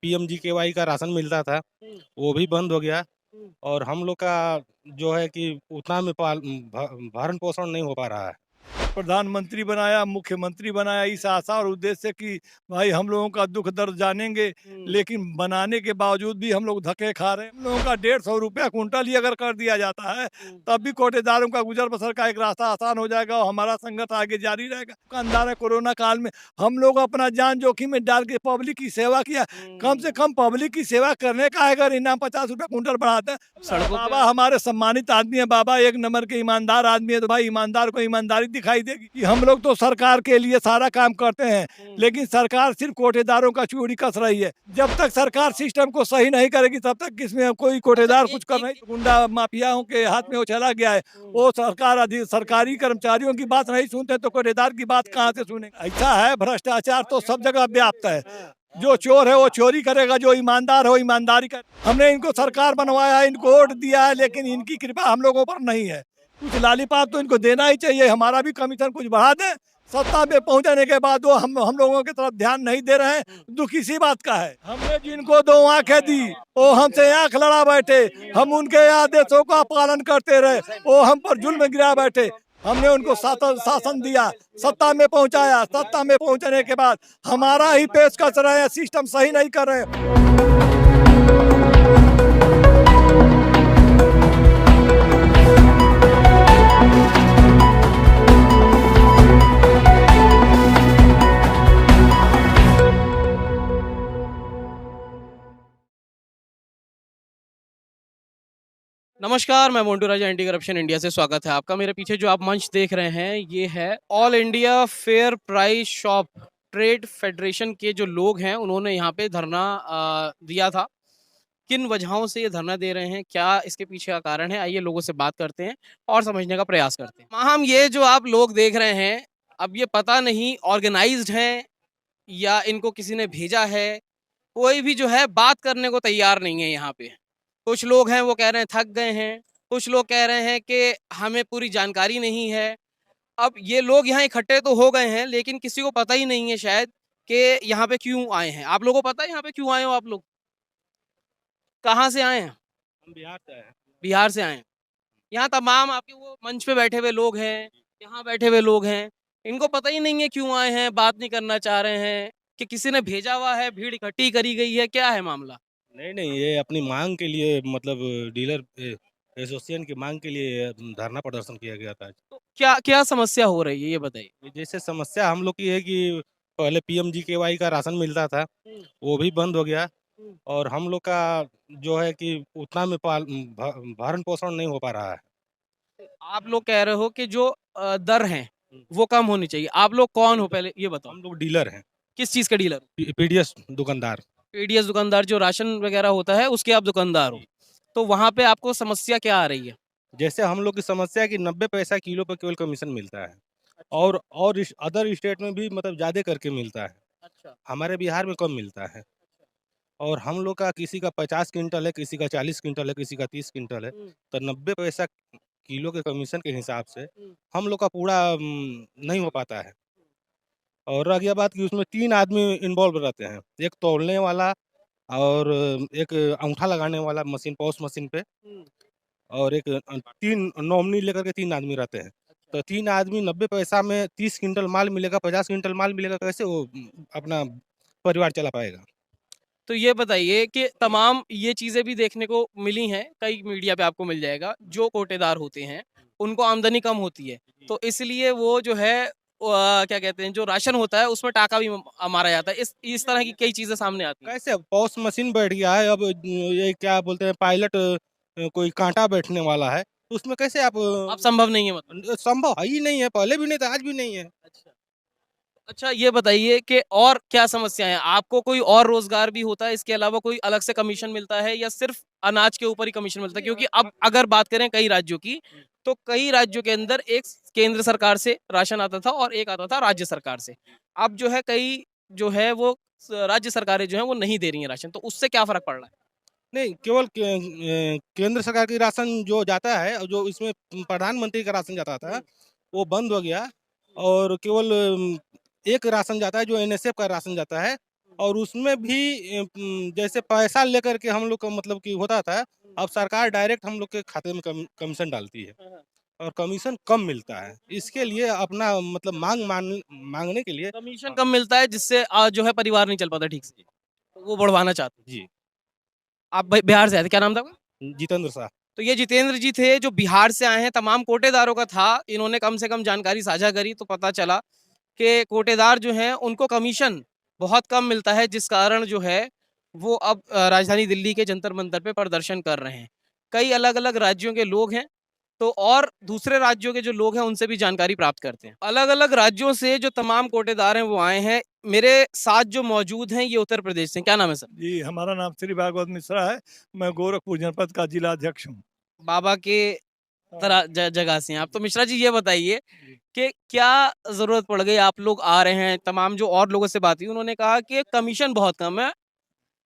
PMGKY का ration मिलता था, वो भी बंद हो गया और हम लोग का जो है कि उतना में भरण पोषण नहीं हो पा रहा है। प्रधानमंत्री बनाया, मुख्यमंत्री बनाया इस आशा और उद्देश्य से कि भाई हम लोगों का दुख दर्द जानेंगे, लेकिन बनाने के बावजूद भी हम लोग धक्के खा रहे हैं। हम लोगों का 150 रुपया कुंटल ही अगर कर दिया जाता है, तब भी कोटेदारों का गुजर बसर का एक रास्ता आसान हो जाएगा और हमारा संघर्ष आगे जारी रहेगा। दुकानदार है, कोरोना काल में हम लोग अपना जान जोखिम में डाल के पब्लिक की सेवा किया। कम से कम पब्लिक की सेवा करने का अगर इनाम 50 रुपया कुंटल बढ़ाते हैं। सड़कों पे बाबा हमारे सम्मानित आदमी है, बाबा एक नंबर के ईमानदार आदमी है, तो भाई ईमानदार को ईमानदारी दिखाई देगी कि हम लोग तो सरकार के लिए सारा काम करते हैं, लेकिन सरकार सिर्फ कोटेदारों का चूड़ी कस रही है। जब तक सरकार सिस्टम को सही नहीं करेगी तब तक किसमें कोई कोटेदार कुछ कर नहीं। गुंडा माफियाओं के हाथ में वो चला गया है, वो सरकारी कर्मचारियों की बात नहीं सुनते तो कोटेदार की बात कहाँ से सुनेंगे। ऐसा है, भ्रष्टाचार तो सब जगह व्याप्त है। जो चोर है वो चोरी करेगा, जो ईमानदार है वो ईमानदारी कर। हमने इनको सरकार बनवाया है, इनको वोट दिया है, लेकिन इनकी कृपा हम लोगों पर नहीं है। कुछ लालीपाप तो इनको देना ही चाहिए, हमारा भी कमीशन कुछ बढ़ा दें। सत्ता में पहुंचने के बाद वो हम लोगों की तरफ ध्यान नहीं दे रहे हैं, दुख इसी बात का है। हमने जिनको 2 आंखें दी वो हमसे आंख लड़ा बैठे, हम उनके आदेशों का पालन करते रहे, वो हम पर जुल्म गिरा बैठे। हमने उनको शासन दिया, सत्ता में पहुंचाया, सत्ता में पहुंचने के बाद हमारा ही पेश कर रहे हैं, सिस्टम सही नहीं कर रहे। नमस्कार, मैं मोन्टू राजा एंटी करप्शन इंडिया से स्वागत है आपका। मेरे पीछे जो आप मंच देख रहे हैं ये है all India fair price shop trade federation के जो लोग हैं उन्होंने यहाँ पे धरना दिया था। किन वजहों से ये धरना दे रहे हैं, क्या इसके पीछे का कारण है, आइए लोगों से बात करते हैं और समझने का प्रयास करते हैं। हम ये जो आप लोग देख रहे हैं, अब ये पता नहीं ऑर्गेनाइज्ड हैं या इनको किसी ने भेजा है, कोई भी जो है बात करने को तैयार नहीं है यहाँ पे। कुछ लोग हैं वो कह रहे हैं थक गए हैं, कुछ लोग कह रहे हैं कि हमें पूरी जानकारी नहीं है। अब ये लोग यहाँ इकट्ठे तो हो गए हैं लेकिन किसी को पता ही नहीं है शायद कि यहाँ पे क्यों आए हैं। आप लोगों को पता है यहाँ पे क्यों आए हो? आप लोग कहाँ से आए हैं? हम बिहार से आए हैं। बिहार से आए हैं। यहाँ तमाम आपके वो मंच पे बैठे हुए लोग हैं, यहाँ बैठे हुए लोग हैं, इनको पता ही नहीं है क्यों आए हैं, बात नहीं करना चाह रहे हैं कि किसी ने भेजा हुआ है, भीड़ इकट्ठी करी गई है, क्या है मामला? नहीं, नहीं, ये अपनी माँग के लिए मतलब डीलर एसोसिएशन की माँग के लिए धरना प्रदर्शन किया गया था। तो क्या क्या समस्या हो रही है ये बताइए? जैसे समस्या हम लोग की है कि पहले पीएमजीकेवाई का राशन मिलता था, वो भी बंद हो गया और हम लोग का जो है कि उतना में भरण पोषण नहीं हो पा रहा है। आप लोग कह रहे हो कि जो दर हैं वो कम होनी चाहिए। आप लोग कौन हो पहले ये बताओ? हम लोग डीलर हैं, किस चीज़ के डीलर? पीडीएस दुकानदार। पीडीएस दुकानदार, जो राशन वगैरह होता है उसके आप दुकानदार हो। तो वहाँ पे आपको समस्या क्या आ रही है? जैसे हम लोग की समस्या है कि 90 पैसा किलो पे केवल कमीशन मिलता है अच्छा, और इस अदर स्टेट में भी मतलब ज़्यादा करके मिलता है। अच्छा, हमारे बिहार में कम मिलता है और हम लोग का किसी का 50 क्विंटल है, किसी का 40 क्विंटल है, किसी का 30 क्विंटल है, हुँ, तो 90 पैसा किलो के कमीशन के हिसाब से हुँ, हम लोग का पूरा नहीं हो पाता है। और रह गया बात कि उसमें 3 आदमी इन्वॉल्व रहते हैं, एक तौलने वाला और एक अंगूठा लगाने वाला मशीन पॉस मशीन पे हुँ, और एक 3 नॉमिनी लेकर के 3 आदमी रहते हैं। अच्छा। तो 3 आदमी 90 पैसा में 30 क्विंटल माल मिलेगा, 50 क्विंटल माल मिलेगा, कैसे वो अपना परिवार चला पाएगा? तो ये बताइए कि तमाम ये चीज़ें भी देखने को मिली हैं, कई मीडिया पे आपको मिल जाएगा, जो कोटेदार होते हैं, उनको आमदनी कम होती है। तो इसलिए वो जो है क्या कहते हैं, जो राशन होता है उसमें टाका भी मारा जाता है। इस तरह की कई चीज़ें सामने आती हैं। कैसे पॉस मशीन बैठ गया है, अब ये क्या बोलते हैं पायलट कोई काँटा बैठने वाला है, तो उसमें कैसे आप अब संभव नहीं है मतलब। संभव है ही नहीं है, पहले भी नहीं था, आज भी नहीं है। अच्छा। अच्छा, ये बताइए कि और क्या समस्याएँ हैं? आपको कोई और रोज़गार भी होता है, इसके अलावा कोई अलग से कमीशन मिलता है या सिर्फ़ अनाज के ऊपर ही कमीशन मिलता है? क्योंकि अब अगर बात करें कई राज्यों की, तो कई राज्यों के अंदर एक केंद्र सरकार से राशन आता था और एक आता था राज्य सरकार से। अब जो है कई जो है वो राज्य सरकारें जो हैं वो नहीं दे रही हैं राशन, तो उससे क्या फ़र्क पड़ रहा है? नहीं, केवल केंद्र सरकार की राशन जो जाता है और जो इसमें प्रधानमंत्री का राशन जाता था, वो बंद हो गया और केवल एक राशन जाता है जो एनएसएफ का राशन जाता है, और उसमें भी जैसे पैसा लेकर के हम लोग का मतलब कि होता था, अब सरकार डायरेक्ट हम लोग के खाते में कमीशन डालती है और कमीशन कम मिलता है। इसके लिए अपना मतलब माँगने के लिए कमीशन कम मिलता है जिससे जो है परिवार नहीं चल पाता ठीक से, तो वो बढ़वाना चाहते हैं। जी, आप बिहार से आए थे, क्या नाम था आपका? जितेंद्र शाह। तो ये जितेंद्र जी थे जो बिहार से आए हैं, तमाम कोटेदारों का था, इन्होंने कम से कम जानकारी साझा करी तो पता चला कि कोटेदार जो हैं उनको कमीशन बहुत कम मिलता है, जिस कारण जो है वो अब राजधानी दिल्ली के जंतर मंतर पे प्रदर्शन कर रहे हैं। कई अलग अलग राज्यों के लोग हैं, तो और दूसरे राज्यों के जो लोग हैं उनसे भी जानकारी प्राप्त करते हैं। अलग अलग राज्यों से जो तमाम कोटेदार हैं वो आए हैं। मेरे साथ जो मौजूद हैं ये उत्तर प्रदेश से, क्या नाम है सर? जी, हमारा नाम श्री भागवत मिश्रा है। मैं गोरखपुर जनपद का जिला अध्यक्ष हूँ। बाबा के तरह जगह से हैं आप। तो मिश्रा जी ये बताइए कि क्या ज़रूरत पड़ गई, आप लोग आ रहे हैं, तमाम जो और लोगों से बात हुई उन्होंने कहा कि कमीशन बहुत कम है,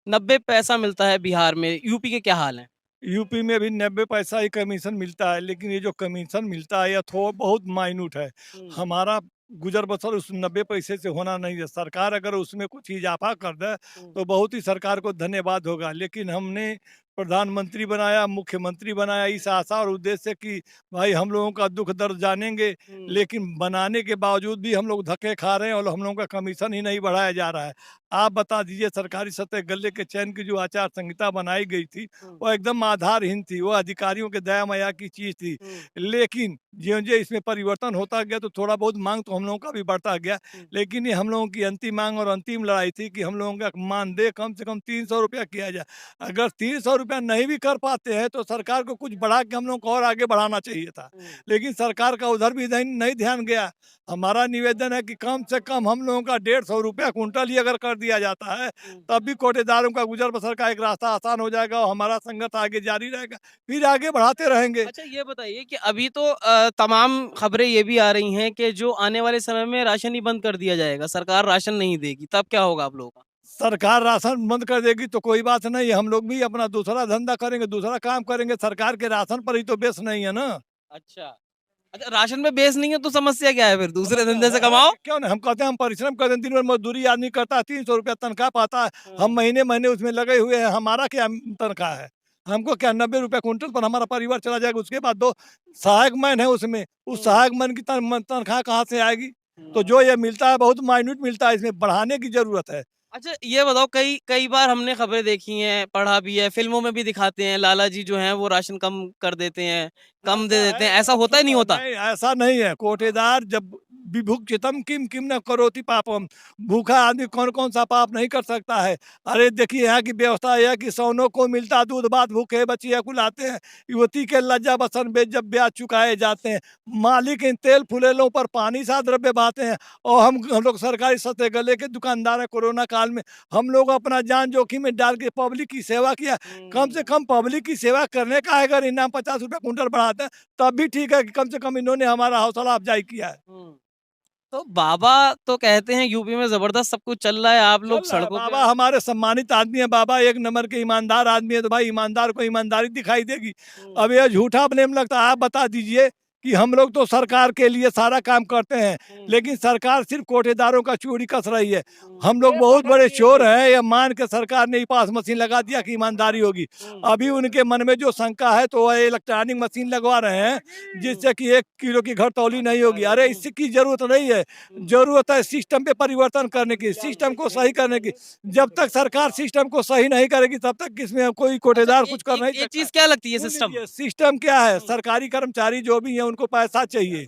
90 पैसा मिलता है बिहार में, यूपी के क्या हाल है? यूपी में भी 90 पैसा ही कमीशन मिलता है, लेकिन ये जो कमीशन मिलता है, यह बहुत माइन्यूट है। हमारा गुजर बसर उस 90 पैसे से होना नहीं है। सरकार अगर उसमें कुछ इजाफा कर दे, तो बहुत ही सरकार को धन्यवाद होगा। लेकिन हमने प्रधानमंत्री बनाया, मुख्यमंत्री बनाया इस आशा और उद्देश्य से कि भाई हम लोगों का दुख दर्द जानेंगे, लेकिन बनाने के बावजूद भी हम लोग धक्के खा रहे हैं और हम लोगों का कमीशन ही नहीं बढ़ाया जा रहा है। आप बता दीजिए, सरकारी सतह गले के चयन की जो आचार संहिता बनाई गई थी, वो एकदम आधारहीन थी, वो अधिकारियों के दया माया की चीज़ थी। लेकिन ज्यों-ज्यों इसमें परिवर्तन होता गया, तो थोड़ा बहुत माँग तो हम लोगों का भी बढ़ता गया। लेकिन ये हम लोगों की अंतिम माँग और अंतिम लड़ाई थी कि हम लोगों का मानदेय कम से कम 300 रुपया किया जाए। अगर 300 रुपया नहीं भी कर पाते हैं, तो सरकार को कुछ बढ़ा के हम लोगों को और आगे बढ़ाना चाहिए था। लेकिन सरकार का उधर भी नहीं ध्यान गया। हमारा निवेदन है कि कम से कम हम लोगों का 150 रुपया क्विंटल ही अगर कर दिया जाता है, तब भी कोटेदारों का गुजर बसर का एक रास्ता आसान हो जाएगा और हमारा संघर्ष आगे जारी रहेगा, फिर आगे बढ़ाते रहेंगे। अच्छा ये बताइए कि अभी तो तमाम खबरें ये भी आ रही हैं कि जो आने वाले समय में राशन ही बंद कर दिया जाएगा, सरकार राशन नहीं देगी, तब क्या होगा आप लोगों का? सरकार राशन बंद कर देगी तो कोई बात नहीं है, हम लोग भी अपना दूसरा धंधा करेंगे, दूसरा काम करेंगे। सरकार के राशन पर ही तो बेस नहीं है ना। अच्छा। अच्छा, राशन में बेस नहीं है तो समस्या क्या है फिर? दूसरे धंधे से कमाओ। क्यों नहीं, हम कहते हैं हम परिश्रम करते हैं, दिन भर मजदूरी आदमी करता है, 300 रुपया तनख्वाह पाता है। हम महीने महीने उसमें लगे हुए हैं, हमारा क्या तनख्वाह है? हमको क्या 90 रुपया कुंटल पर हमारा परिवार चला जाएगा। उसके बाद 2 सहायक मैन है उसमें, उस सहायक मैन की तनख्वाह कहाँ से आएगी? तो जो ये मिलता है बहुत माइन्यूट मिलता है, इसमें बढ़ाने की जरूरत है। अच्छा ये बताओ, कई कई बार हमने खबरें देखी हैं, पढ़ा भी है, फिल्मों में भी दिखाते हैं, लाला जी जो हैं वो राशन कम कर देते हैं, कम दे देते हैं, ऐसा होता है नहीं होता? नहीं, ऐसा नहीं है। कोटेदार जब विभुक्षितम किम किम न करोति पापम, भूखा आदमी कौन कौन सा पाप नहीं कर सकता है। अरे देखिए, यहाँ की व्यवस्था यह है कि सौनों को मिलता दूध भात, भूखे बचिया कुलाते हैं, युवती के लज्जा बसन बेच जब ब्याज चुकाए जाते हैं, मालिक इन तेल फुलेलों पर पानी सा द्रव्य बहाते हैं। और हम लोग सरकारी सस्ते गले के दुकानदार हैं। कोरोना काल में हम लोग अपना जान जोखिम में डाल के पब्लिक की सेवा किया। कम से कम पब्लिक की सेवा करने का अगर इनाम 50 रुपया कुंटल बढ़ाते हैं, तब भी ठीक है कि कम से कम इन्होंने हमारा हौसला अफजाई किया है। तो बाबा तो कहते हैं यूपी में जबरदस्त सब कुछ चल रहा है, आप लोग चल रहा है। सड़कों पे। बाबा हमारे सम्मानित आदमी है। बाबा एक नंबर के ईमानदार आदमी है, तो भाई ईमानदार को ईमानदारी दिखाई देगी। अब ये झूठा ब्लेम लगता है। आप बता दीजिए कि हम लोग तो सरकार के लिए सारा काम करते हैं, लेकिन सरकार सिर्फ कोटेदारों का चूड़ी कस रही है। हम लोग बहुत बड़े चोर हैं, ये मान के सरकार ने पास मशीन लगा दिया कि ईमानदारी होगी। अभी उनके मन में जो शंका है, तो वह इलेक्ट्रॉनिक मशीन लगवा रहे हैं, जिससे कि 1 किलो की घटतौली नहीं होगी। अरे इसकी जरूरत नहीं है, जरूरत है सिस्टम पे परिवर्तन करने की, सिस्टम को सही करने की। जब तक सरकार सिस्टम को सही नहीं करेगी, तब तक इसमें कोई कोटेदार कुछ कर नहीं ये सकता। चीज क्या लगती है सुन सिस्टम? लीजिए, सिस्टम क्या है? सरकारी कर्मचारी जो भी है, उनको पैसा चाहिए।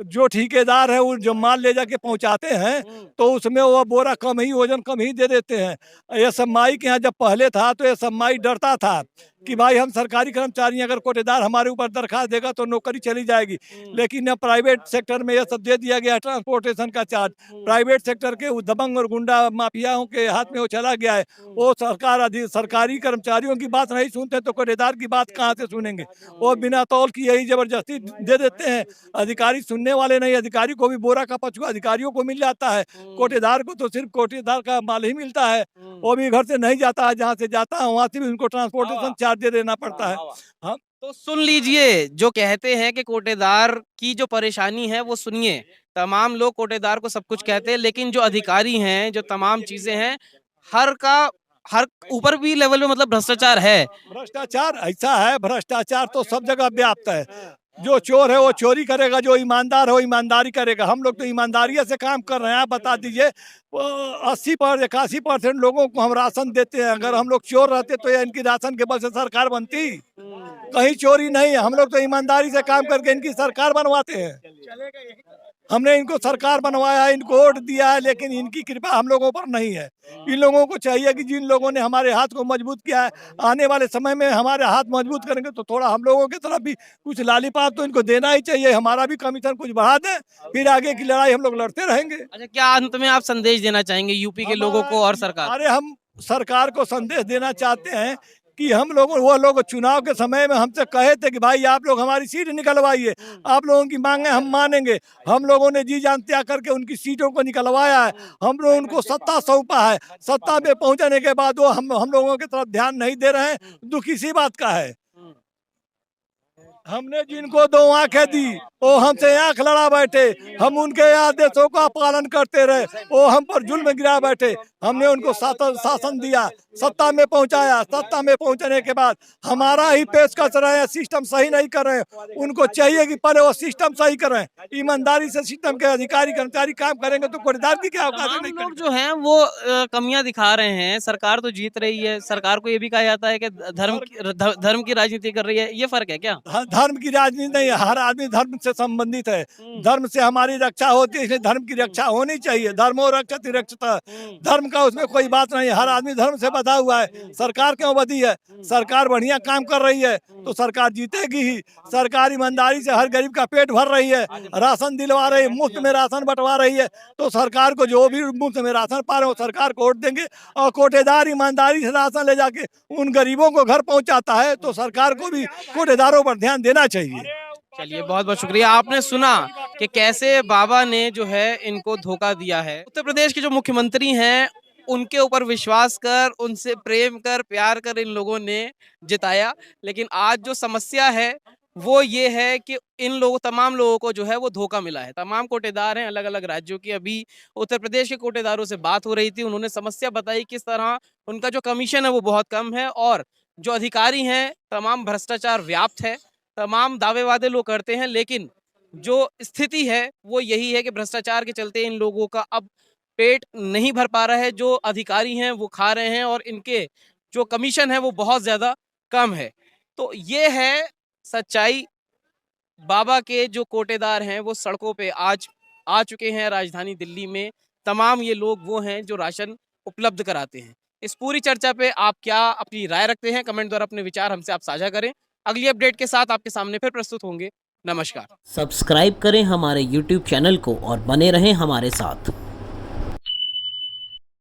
जो ठेकेदार है, वो जो माल ले जाके पहुंचाते हैं, तो उसमें वो बोरा कम ही, वजन कम ही दे देते हैं। ये सम्माई के यहाँ जब पहले था, तो ये सम्माई डरता था कि भाई हम सरकारी कर्मचारी, अगर कोटेदार हमारे ऊपर दरखास्त देगा तो नौकरी चली जाएगी। लेकिन अब प्राइवेट सेक्टर में यह सब दे दिया गया, ट्रांसपोर्टेशन का चार्ज प्राइवेट सेक्टर के दबंग और गुंडा माफियाओं के हाथ में वो चला गया है। वो सरकारी कर्मचारियों की बात नहीं सुनते, तो कोटेदार की बात कहाँ से सुनेंगे? वो बिना तौल की यही जबरदस्ती दे देते हैं। अधिकारी सुनने वाले नहीं, अधिकारी को भी बोरा का पछुआ अधिकारियों को मिल जाता है। कोटेदार को तो सिर्फ कोटेदार का माल ही मिलता है, वो भी घर से नहीं जाता है, जहाँ से जाता है वहाँ से भी उनको ट्रांसपोर्टेशन चार्ज दे देना पड़ता है। हाँ, तो सुन लीजिए, जो कहते हैं कि कोटेदार की जो परेशानी है वो सुनिए। तमाम लोग कोटेदार को सब कुछ कहते हैं, लेकिन जो अधिकारी हैं, जो तमाम चीजें हैं, हर ऊपर भी लेवल में मतलब भ्रष्टाचार है। भ्रष्टाचार ऐसा है, भ्रष्टाचार तो सब जगह व्याप्त है। जो चोर है वो चोरी करेगा, जो ईमानदार है वो ईमानदारी करेगा। हम लोग तो ईमानदारी से काम कर रहे हैं। आप बता दीजिए 81% लोगों को हम राशन देते हैं। अगर हम लोग चोर रहते तो ये इनकी राशन के बल से सरकार बनती? कहीं चोरी नहीं है। हम लोग तो ईमानदारी से काम करके इनकी सरकार बनवाते हैं। हमने इनको सरकार बनवाया है, इनको वोट दिया है, लेकिन इनकी कृपा हम लोगों पर नहीं है। इन लोगों को चाहिए कि जिन लोगों ने हमारे हाथ को मजबूत किया है, आने वाले समय में हमारे हाथ मजबूत करेंगे तो थोड़ा हम लोगों की तरफ भी कुछ लालीपाप तो इनको देना ही चाहिए। हमारा भी कमीशन कुछ बढ़ा दें, फिर आगे की लड़ाई हम लोग लड़ते रहेंगे। अच्छा, क्या अंत में आप संदेश देना चाहेंगे यूपी के लोगों को और सरकार? अरे हम सरकार को संदेश देना चाहते हैं कि हम लोगों वो लोग चुनाव के समय में हमसे कहे थे कि भाई आप लोग हमारी सीट निकलवाइए, आप लोगों की मांगे हम मानेंगे। हम लोगों ने जी जान त्याग करके उनकी सीटों को निकलवाया है। हम लोग उनको सत्ता सौंपा है। सत्ता में पहुंचने के बाद वो हम लोगों की तरफ ध्यान नहीं दे रहे हैं। दुख इसी बात का है। हमने जिनको 2 आंखें दी वो हमसे आंख लड़ा बैठे। हम उनके आदेशों का पालन करते रहे, वो हम पर जुल्म गिरा बैठे। हमने उनको शासन दिया, सत्ता में पहुंचाया। सत्ता में पहुंचने के बाद हमारा ही पेश कर रहे हैं, सिस्टम सही नहीं कर रहे हैं। उनको चाहिए कि पहले वो सिस्टम सही करें। ईमानदारी से सिस्टम के अधिकारी कर्मचारी काम करेंगे तो कोटेदार की क्या औकात तमाम नहीं लोग करेंगे। जो हैं वो कमियां दिखा रहे हैं। सरकार तो जीत रही है। सरकार को ये भी कहा जाता है कि धर्म की राजनीति कर रही है। ये फर्क है क्या? हाँ, धर्म की राजनीति नहीं है। हर आदमी धर्म से संबंधित है। धर्म से हमारी रक्षा होती है, इसलिए धर्म की रक्षा होनी चाहिए। धर्मो रक्षति रक्षता, धर्म का उसमें कोई बात नहीं है। हर आदमी धर्म से बधा हुआ है। सरकार क्यों बधी है? सरकार बढ़िया काम कर रही है तो सरकार जीतेगी ही। सरकार ईमानदारी से हर गरीब का पेट भर रही है, राशन दिलवा रही है, मुफ्त में राशन बंटवा रही है। तो सरकार को जो भी मुफ्त में राशन पा रहे हो सरकार को वोट देंगे। और कोटेदार ईमानदारी से राशन ले जाके उन गरीबों को घर पहुंचाता है तो सरकार को भी कोटेदारों पर ध्यान देना चाहिए। चलिए, बहुत बहुत शुक्रिया। आपने सुना कि कैसे बाबा ने जो है इनको धोखा दिया है। उत्तर प्रदेश के जो मुख्यमंत्री हैं उनके ऊपर विश्वास कर, उनसे प्रेम कर, प्यार कर इन लोगों ने जिताया। लेकिन आज जो समस्या है वो ये है कि इन लोगों तमाम लोगों को जो है वो धोखा मिला है। तमाम कोटेदार हैं अलग अलग राज्यों की। अभी उत्तर प्रदेश के कोटेदारों से बात हो रही थी, उन्होंने समस्या बताई किस तरह उनका जो कमीशन है वो बहुत कम है और जो अधिकारी हैं तमाम भ्रष्टाचार व्याप्त है। तमाम दावे वादे लोग करते हैं, लेकिन जो स्थिति है वो यही है कि भ्रष्टाचार के चलते इन लोगों का अब पेट नहीं भर पा रहा है। जो अधिकारी हैं वो खा रहे हैं और इनके जो कमीशन है वो बहुत ज़्यादा कम है। तो ये है सच्चाई। बाबा के जो कोटेदार हैं वो सड़कों पे आज आ चुके हैं राजधानी दिल्ली में। तमाम ये लोग वो हैं जो राशन उपलब्ध कराते हैं। इस पूरी चर्चा पे आप क्या अपनी राय रखते हैं? कमेंट द्वारा अपने विचार हमसे आप साझा करें। अगली अपडेट के साथ आपके सामने फिर प्रस्तुत होंगे। नमस्कार। सब्सक्राइब करें हमारे YouTube चैनल को और बने रहें हमारे साथ।